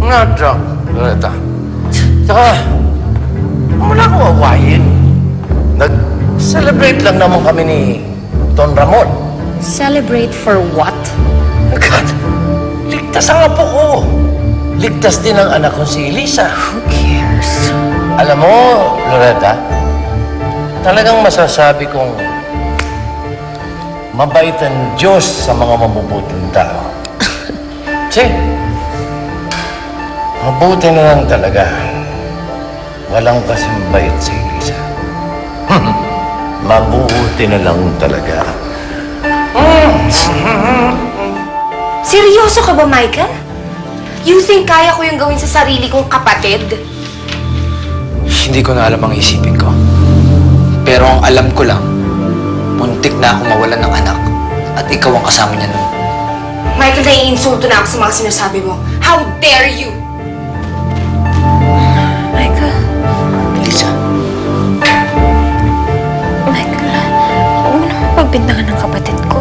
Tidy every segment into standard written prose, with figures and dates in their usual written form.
Nga, Loretta. Tsaka, wala akong awayin. Nag-celebrate lang naman kami ni Don Ramon. Celebrate for what? God, ligtas ang apo ko. Ligtas din ang anak ko si Elisa. Who cares? Alam mo, Loretta, talagang masasabi kong mabait ang Diyos sa mga mabubuting tao. Kasi, mabuti na lang talaga. Walang kasing bait si Elisa. Mabuti na lang talaga. Seryoso ka ba, Michael? You think kaya ko yung gawin sa sarili kong kapatid? Hindi ko na alam ang isipin ko. Pero ang alam ko lang, muntik na akong mawalan ng anak at ikaw ang kasama niya nun. Michael, naiinsulto na ako sa mga sinasabi mo. How dare you? Michael. Elisa. Michael, huwag mo naman pagbintangan ng kapatid ko.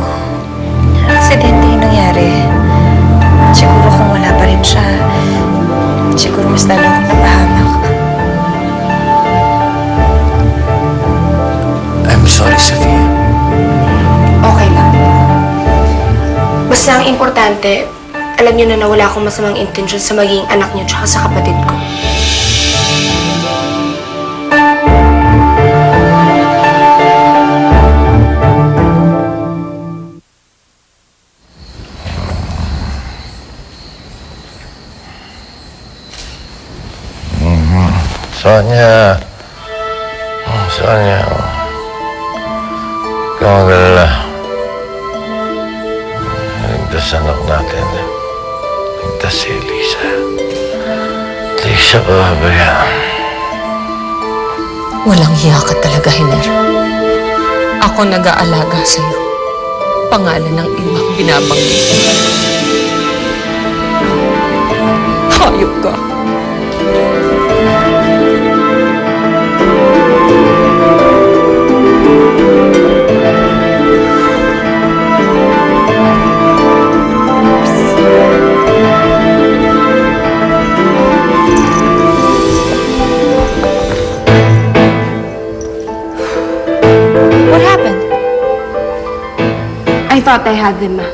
Aksidente yung nangyari. Siguro kung wala pa rin siya, siguro mas lalo akong napahamak. I'm sorry, Sophia. Okay lang. Basta ang importante, alam niyo na wala akong masamang intensyon sa magiging anak niyo tsaka sa kapatid ko. Sonia. Sonia. Ikaw ang galala. Ligtas anak natin. Ligtas si Elisa. Elisa, pabayaan. Walang hiya ka talaga, Hiner. Ako nag-aalaga sa'yo. Pangalan ng ibang binabanggit. Hayop ka. What happened? I thought I had them, Ma.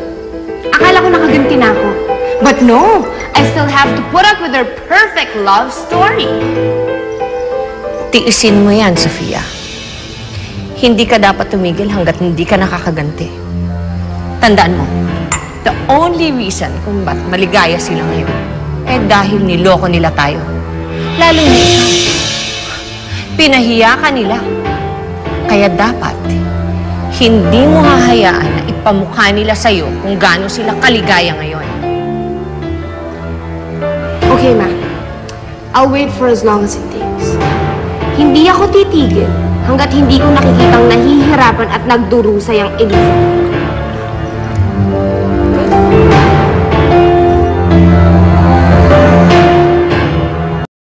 Akala ko nakaganti na ako. But no! I still have to put up with their perfect love story. Tiisin mo yan, Sofia. Hindi ka dapat tumigil hanggat hindi ka nakakaganti. Tandaan mo, the only reason kung ba't maligaya sila ngayon eh dahil niloko nila tayo. Lalo na ikaw. Pinahiya ka nila. Kaya dapat, hindi mo hahayaan na ipamukha nila sa'yo kung gaano sila kaligaya ngayon. Okay, Ma. I'll wait for as long as it takes. Hindi ako titigil hanggat hindi ko nakikitang nahihirapan at nagdurusay ang Elisa.